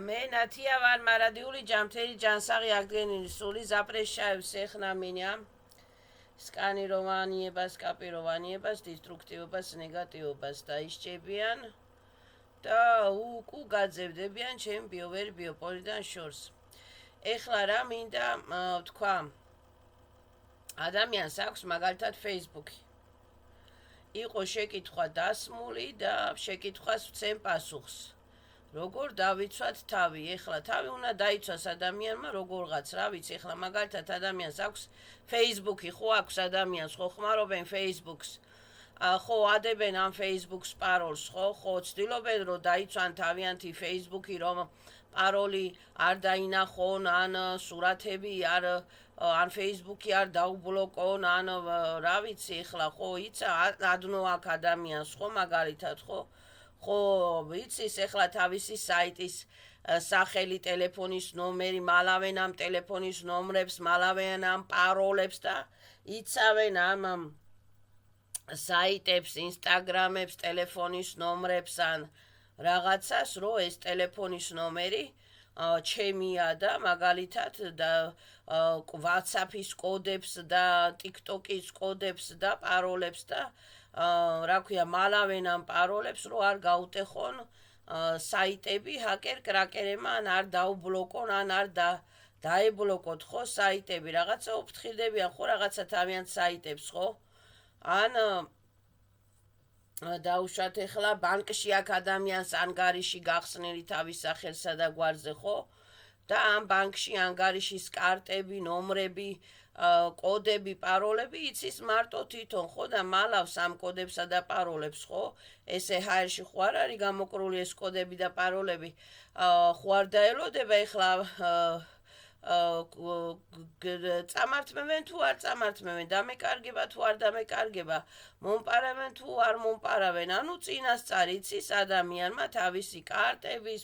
მე ნათია ვარ მარადიული ჯამთერი ჯანსაღი აღდგენილი სული ზაპრეშაევს ეხნამინია სკანიროვანიებას კაპიროვანიებას დისტრუქტივობას ნეგატივობას დაისჭებიან და უკუ გაძევდებიან ჩემ ბიოვერი ბიოპოლიდან შორს ეხლა რა მინდა თქვა ადამიანს აქვს მაგალითად Facebook იყო შეკითხვა დასმული და შეკითხვას ვცემ პასუხს როგორ დავიცვათ თავი ეხლა თავი უნდა დაიცვას ადამიანმა როგორღაც რა ვიცი ეხლა მაგალითად ადამიანს აქვს Facebook-ი ხო აქვს ადამიანს ხო ხმარობენ Facebook-ს ხო ადებენ ამ Facebook-ს პაროლს ხო ცდილობენ რომ დაიცვან თავიანთი Facebook-ი რომ პაროლი არ დაინახონ ან სურათები ან Facebook-ი არ დაუბლოკონ ან რა ვიცი ეხლა ხო იცა ადნო აქ ადამიანს ხო მაგალითად ხო ვიცის ეხლა თავისი საიტის სახელი ტელეფონის ნომერი მალავენ ამ ტელეფონის ნომრებს მალავენ ამ პაროლებს და იცავენ ამ საიტებს ინსტაგრამებს ტელეფონის ნომრებს ან რაღაცას რომ ეს ტელეფონის ნომერი ჩემია და მაგალითად და WhatsApp-ის კოდებს და TikTok-ის კოდებს და პაროლებს და რა ქვია მალავენ ამ პაროლებს რომ არ გაუტეხონ საიტები ჰაკერ კრაკერებმა ან არ დაუბლოკონ ან არ დაებლოკოთ ხო საიტები რაღაცა უფრთხილდებიან ხო რაღაცა თავიანთ საიტებს ხო ან დაუშვათ ეხლა ბანკში აქ ადამიანს ანგარიში გახსნილი თავის სახელსა და გვარზე ხო და ამ ბანკში ანგარიშის კარტები ნომრები კოდები პაროლები იცის მარტო თვითონ ხო და მალავს ამ კოდებსა და პაროლებს ხო ესე ჰაერში ხო არ არის გამოკრული ეს კოდები და პაროლები ხო არ დაელოდება ეხლა წამართმევენ თუ არ წამართმევენ დამეკარგება თუ არ დამეკარგება მომპარავენ თუ არ მომპარავენ ანუ წინასწარ იცის ადამიანმა თავისი კარტების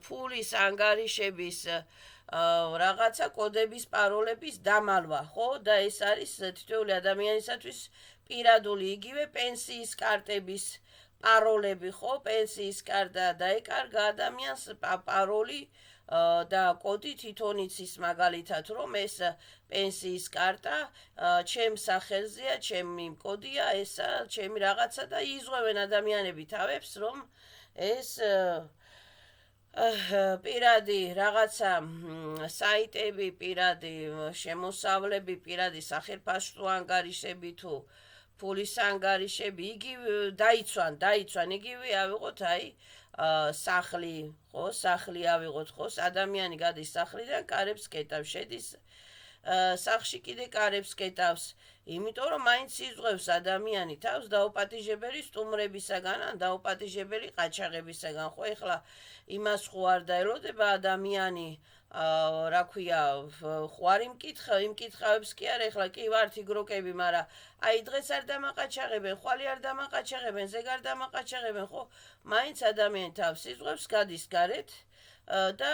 ფულის ანგარიშების რაღაცა კოდების პაროლების დამალვა ხო და ეს არის თითოეული ადამიანისათვის პირადული იგივე პენსიის კარტების პაროლები ხო პენსიის კარტა დაეკარგა ადამიანს პაროლი და კოდი თვითონ იცის მაგალითად რომ ეს პენსიის კარტა ჩემ სახელზეა ჩემი კოდია ესა ჩემი რაღაცა და იზღვევენ ადამიანები თავებს რომ ეს პირადი რაღაცა საიტები პირადი შემოსავლები პირადი სახელმწიფო ანგარიშები თუ ფულის ანგარიშები იგივე დაიცვან იგივე ავიღოთ აი სახლი ხო სახლი ავიღოთ ხო ადამიანი გადის სახლიდან კარებს კეტავს შედის სახლში კიდე კარებს კეტავს იმიტომ რომ მაინც იზღვევს ადამიანი თავს დაუპატიჟებელი სტუმრებისაგან ან დაუპატიჟებელი ყაჩაღებისაგან ხო ეხლა იმას ხო არ დაელოდება ადამიანი რა ქვია ხო არ იმკითხავებს კი არა ეხლა კი ვართ იგროკები მაგრამ აი დღეს არ დამაყაჩაღებენ ხვალე არ დამაყაჩაღებენ ზეგ არ დამაყაჩაღებენ ხო მაინც ადამიანი თავს იზღვევს გადის გარეთ და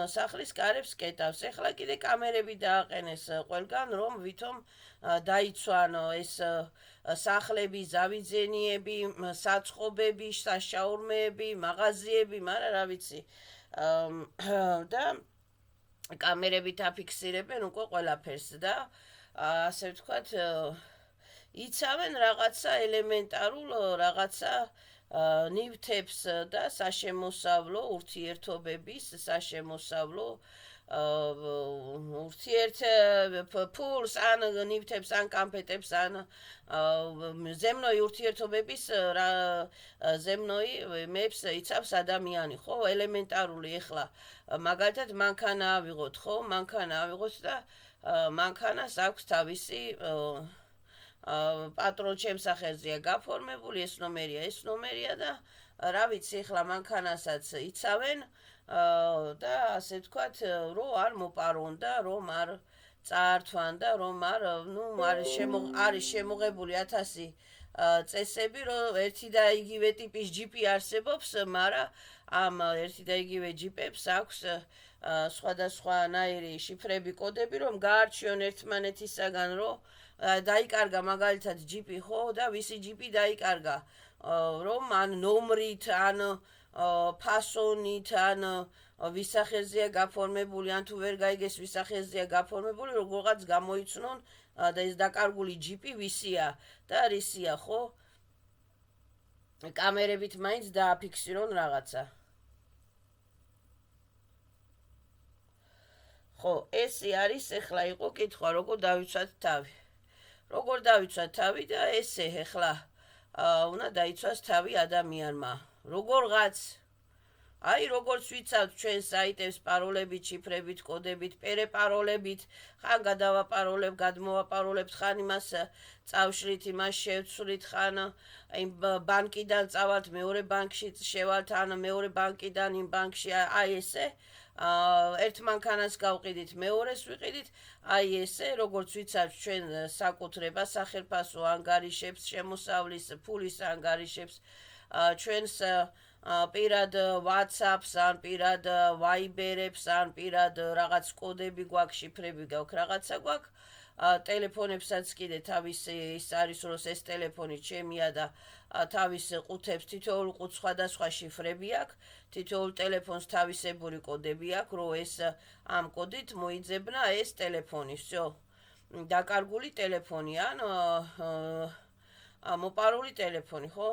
სახლის კარებს კეტავს ეხლა კიდე კამერები დააყენეს ყველგან რომ ვითომ დაიცვან ეს სახლები ზავიძენიები საცხობები საშაურმეები მაღაზიები მაგრამ რა ვიცი და კამერებით აფიქსირებენ უკვე ყველაფერს და ასე ვთქვათ იცავენ რაღაცა ელემენტარულ რაღაცა ნივთებს და საშემოსავლო ურთიერთობების საშემოსავლო ფულს ან ნივთებს ან კამფეტებს ან ზემნოი ურთიერთობების ზემნოიმებს იცავს ადამიანი ხო ელემენტარული ეხლა მაგალითად მანქანა ავიღოთ ხო მანქანა ავიღოთ და მანქანას აქვს თავისი პატრონ ჩემს სახელზეა გაფორმებული ეს ნომერია და რა ვიცი ეხლა მანქანასაც იცავენ და ასე ვთქვათ რომ არ მოპარონ და რომ არ წაართვან და რომ არ არის შემოღებული 1000 წესები რომ ერთი და იგივე ტიპის ჯიპი არსებობს მაგრამ ამ ერთი და იგივე ჯიპებს აქვს სხვადასხვანაირი შიფრები კოდები რომ გაარჩიონ ერთმანეთისაგან რომ დაიკარგა მაგალითად ჯიპი ხო და ვისი ჯიპი დაიკარგა რომ ან ნომრით ან ფასონით ან ვისახეზეა გაფორმებული ან თუ ვერ გაიგეს ვისახეზეა გაფორმებული როგორღაც გამოიცნონ და ეს დაკარგული ჯიპი ვისია და რისია ხო კამერებით მაინც დააფიქსირონ რაღაცა ხო ესე არის ეხლა იყო კითხვა როგორ დავიცვათ თავი და ესე ეხლა უნდა დაიცვას თავი ადამიანმა როგორღაც აი როგორც ვიცავთ ჩვენ საიტებს პაროლებით, შიფრებით, კოდებით, პერეპაროლებით, ხან გადავაპაროლებ, გადმოვაპაროლებთ, ხან იმას წავშლით, იმას შევცვლით, ხან იმ ბანკიდან წავალთ, მეორე ბანკში შევალთ, ან მეორე ბანკიდან იმ ბანკში, აი ესე ერთ მანქანას გავყიდით, მეორეს ვიყიდით, აი ესე, როგორც ვიცავთ ჩვენ საკუთრება, სახელმწიფო ანგარიშებს, შემოსავლის, ფულის ანგარიშებს, ჩვენს პირად WhatsApp-ს, ან პირად Viber-ებს, ან პირად რაღაც კოდები გვაქვს, შიფრები გაქვს, რაღაცა გვაქვს. ტელეფონებსაც კიდე თავისი ის არის, რომ ეს ტელეფონი ჩემია და თავის ყუთებს თითოეულ ყუთს სხვადასხვა შიფრები აქვს. თითოეულ ტელეფონს თავისებური კოდები აქვს, რომ ეს ამ კოდით მოიძებნა ეს ტელეფონი. всё. დაკარგული ტელეფონი ან მოპარული ტელეფონი, ხო?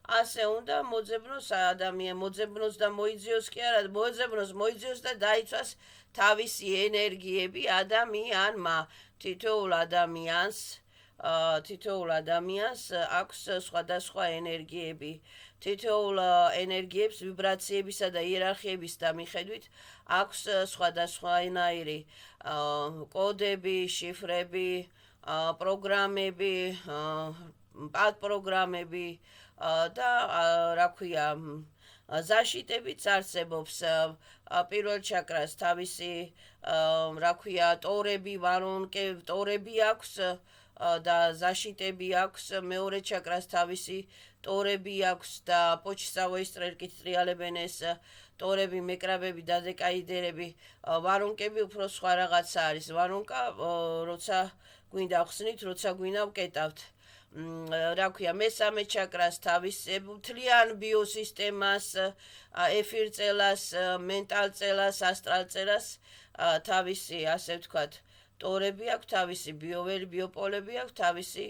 ასე უნდა მოძებნოს ადამიან, მოძებნოს და მოიძიოს კი არა, მოიძიოს და დაიცვას თავისი ენერგიები ადამიანმა. თითოეულ ადამიანს აქვს სხვადასხვა ენერგიები. თითოეულ ენერგიებს ვიბრაციებისა და იერარქიების მიხედვით აქვს სხვადასხვანაირი კოდები, შიფრები, პროგრამები, პადპროგრამები და რა ქვია ზაშიტებიც არსებობს პირველ ჩაკრას თავისი რა ქვია ტორები ტორები აქვს და ზაშიტები აქვს მეორე ჩაკრას თავისი ტორები აქვს და почтовой стрелкით ტრიალებენ ეს ტორები მეკრაბები დადეკაიდერები ვარონკები უფრო სხვა რაღაცა არის ვარონკა როცა გვინდა ხსნით როცა გვინდა ვკეტავთ რა ქვია მესამე ჩაკრას თავის მთლიან ბიოსისტემას ეფირ წელას მენტალ წელას ასტრალ წელას თავისი ასე ვთქვათ ტორები აქვს თავისი ბიოპოლები აქვს თავისი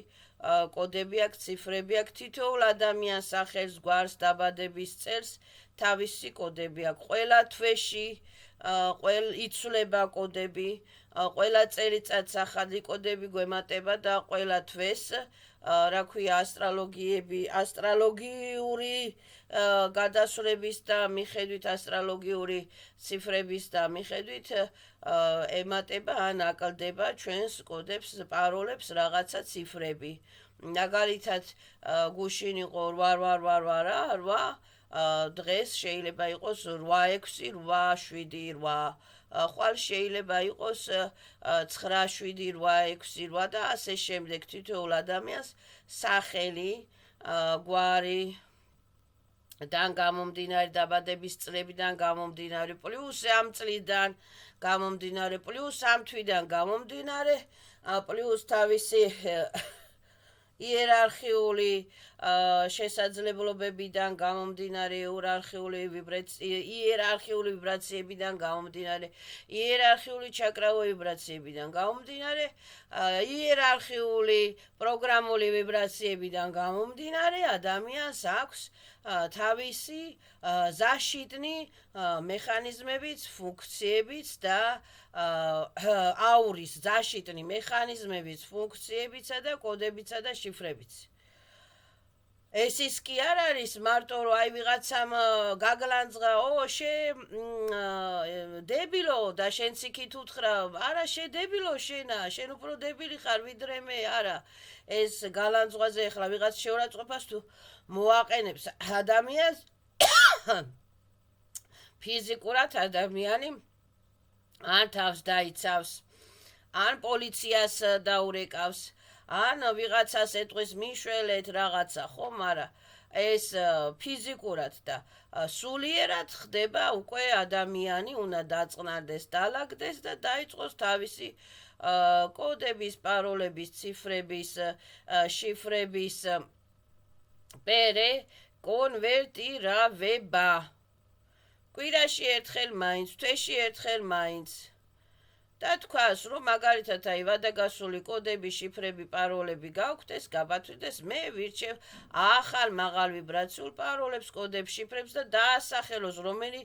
კოდები აქვს ციფრები აქვს თითოეულ ადამიანს სახელს გვარს დაბადების წელს თავისი კოდები აქვს ყველა თვეში იცვლება კოდები ყველა წელიწადს ახალი კოდები გვემატება და ყველა თვეს რა ქვია ასტროლოგიური გადასვლების და მიხედვით ასტროლოგიური ციფრების და მიხედვით ემატება ან აკლდება ჩვენს კოდებს პაროლებს რაღაცა ციფრები მაგალითად გუშინ იყო 8 დღეს შეიძლება იყოს 8-6-8-7-8 ხვალ შეიძლება იყოს 9-7-8-6 და ასე შემდეგ თითოეულ ადამიანს სახელი გვარი დან გამომდინარე დაბადების წლებიდან გამომდინარე პლუს ამ წლიდან გამომდინარე პლუს ამ თვიდან გამომდინარე პლუს თავისი იერარქიული შესაძლებლობებიდან გამომდინარე იერარქიული ვიბრაციებიდან გამომდინარე იერარქიული ჩაკრავო ვიბრაციებიდან გამომდინარე იერარქიული პროგრამული ვიბრაციებიდან გამომდინარე ადამიანს აქვს თავისი ზაშიტნი მექანიზმებიც ფუნქციებიც და აურის ზაშიტნი მექანიზმებიც ფუნქციებიცა და კოდებიცა და შიფრებიც ეს ის კი არ არის მარტო რომ აი ვიღაცამ გაგლანძღა დებილო და შენც იქით უთხრა არა დებილო შენ უფრო დებილი ხარ ვიდრე მე არა ეს გალანძღვაზე ახლა ვიღაც შეურაცხყოფას თუ მოაყენებს ადამიანს ფიზიკურად ადამიანი ან თავს დაიცავს ან პოლიციას დაურეკავს ან ვიღაცას ეტყვის მიშველეთ რაღაცა ხო მაგრამ ეს ფიზიკურად და სულიერად ხდება უკვე ადამიანი უნდა დაწყნარდეს დალაგდეს და დაიწყოს თავისი კოდების პაროლების ციფრების შიფრების პერე კონვერტირება. კვირაში ერთხელ მაინც, თვეში ერთხელ მაინც. და თქვას, რომ მაგალითად აი ვადაგასული კოდები, შიფრები, პაროლები გავხდეს, გაბათვიდეს, მე ვირჩევ ახალ მაღალ ვიბრაციულ პაროლებს, კოდებს, შიფრებს და დაასახელოს რომელი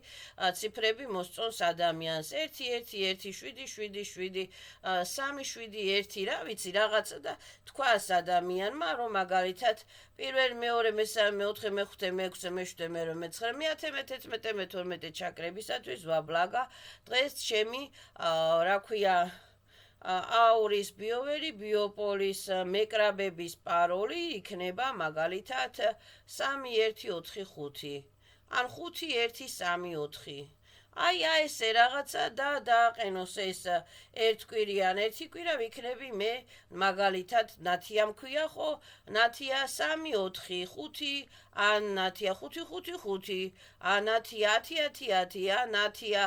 ციფრები მოსწონს ადამიანს. 1-1-7-7-7-3-7-1, რა ვიცი, რაღაცა და თქვას ადამიანმა, რომ მაგალითად პირველ, მეორე, მესამე, მეოთხე, მეხუთე, მეექვსე, მეშვიდე, მერვე, მეცხრე, მეათე, მეთერთმეტე, მეთორმეტე ჩაკრებისათვის ვაბლაგა დღეს ჩემი რა ქვია აურის ბიოვერი ბიოპოლის მეკრაბების პაროლი იქნება მაგალითად 3145 ან 5134 აი ესე რაღაცა და დააყენოს ეს ერთკვირიან ერთი კვირა ვიქნები მე მაგალითად ნათია მქვია ხო ნათია 3-4-5 ან ნათია 5-5-5 ან ნათია 10-10-10 ან ნათია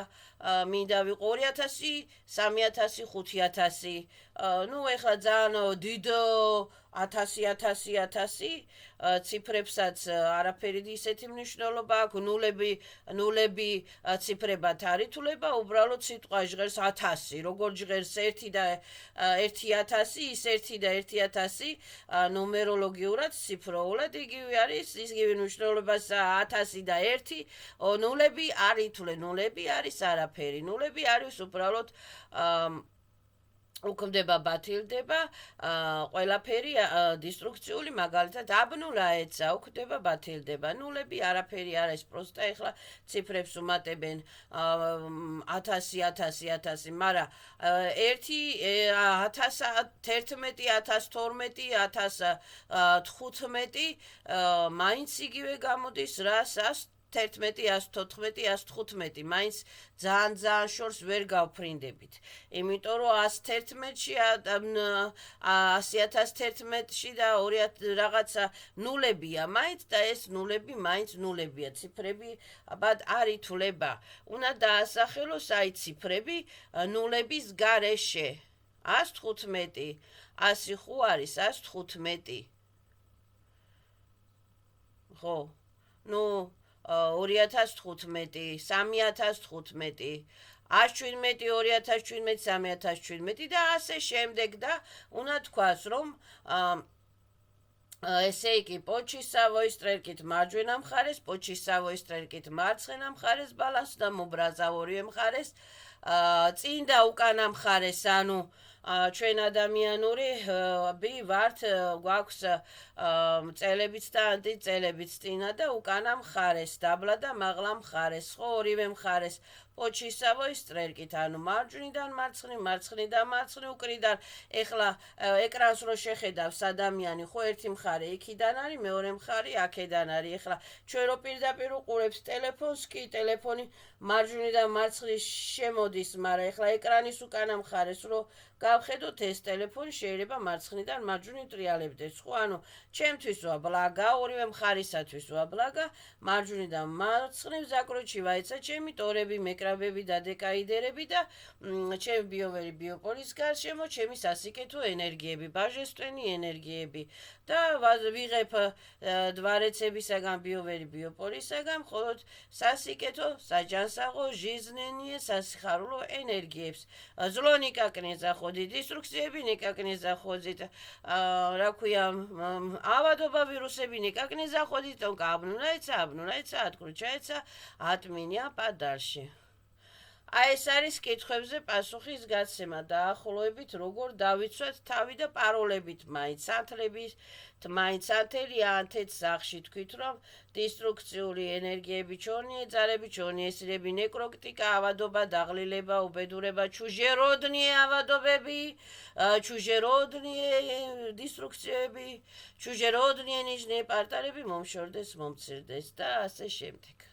მინდა ვიყო 2000 3000 5000 ნუ ეხლა ძალიან დიდ 1000 ციფრებსაც არაფერი ისეთი მნიშვნელობა აქვს ნულები ციფრებად არ ითვლება უბრალოდ სიტყვა ჟღერს 1000 როგორ ჟღერს 1 და 1000 ის 1 და 1000 ნუმეროლოგიურად ციფრულად იგივე არის იგივე მნიშვნელობას 1000 და 1 ნულები არ ითვლენ ნულები არის არაფერი ნულები არის უბრალოდ უქმდება ბათილდება ყველაფერი დისტრუქციული მაგალითად აბნულა ეცა უქმდება ბათილდება ნულები არაფერი არ არის პროსტა ეხლა ციფრებს უმატებენ 1000 მაგრამ 1000 მაინც იგივე გამოდის რა 11-114-115 მაინც ძალიან შორს ვერ გავფრინდებით. იმიტომ რომ 111-ში 100,011-ში და 2000 რაღაცა ნულებია მაინც და ეს ნულები მაინც ნულებია. ციფრები აბად არ ითვლება. უნდა დაასახელოს აი ციფრები ნულების გარეშე. 115 100 ხო არის 115 ხო ნუ 2015, 3015, 117, 2017, 3017 და ასე შემდეგ და უნდა თქვას რომ ესე იგი პოჩისავოის ტრელკით მარჯვენა მხარეს, პოჩისავოის ტრელკით მარცხენა მხარეს ბალანს და მობრაზა ორივე მხარეს წინ და უკანა მხარეს ანუ ჩვენ ადამიანური ვართ გვაქვს წელებიც და ანტიწელებიც წინა და უკანა მხარეს დაბლა და მაღლა მხარეს ხო ორივე მხარეს პოჩისავოის ტრელკით ანუ მარჯვნიდან მარცხნიდან მარცხნი უკრიდან ეხლა ეკრანს რო შეხედავს ადამიანი ხო ერთი მხარე იქიდან არის მეორე მხარე აქედან არის ეხლა ჩვენ რო პირდაპირ უყურებს ტელეფონს კი ტელეფონი მარჯვნიდან მარცხნის შემოდის მაგრამ ეხლა ეკრანის უკანა მხარეს რო გავხედოთ ეს ტელეფონი შეიძლება მარცხნიდან მარჯვნივ ტრიალებდეს ხო ანუ ჩემთვის ვაბლაგა ორივე მხარისათვის ვაბლაგა მარჯვნიდან მარცხნივ ზაკროჩი ვაიცა ჩემი ტორები მეკრაბები და დეკაიდერები და ჩემი ბიოვერი ბიოპოლის გარშემო ჩემი სასიკეთო ენერგიები ბაჟესტვენი ენერგიები და ვიღებ დვარეცებისაგან ბიოვერი ბიოპოლისაგან მხოლოდ სასიკეთო საჯანსაღო ჟიზნენიე სასიხარულო ენერგიებს ზლო ნიკაკნეზა ხოდი დისტრუქციები ნიკაკნეზა ხოძით რა ქვია ავადობა ვირუსები ნიკაკნეზა ხოდით თონკა აბნუნაიცა ატკრუჩაიცა ატმინია პადარში აი ეს არის კითხვებზე პასუხის გაცემა დაახლოებით როგორ დავიცვათ თავი და პაროლებით მაინცანთლების მაინცანთელიანთეთ სახში თქვით რომ დისტრუქციული ენერგიები ჩონი ეძარები ჩონი ესირები ნეკროტიკა ავადობა დაღლილება უბედურება ჩუჟეროდნიე ავადობები ჩუჟეროდნიე დისტრუქციები ჩუჟეროდნიე ნიშნე პარტალები მომშორდეს მომცირდეს და ასე შემდეგ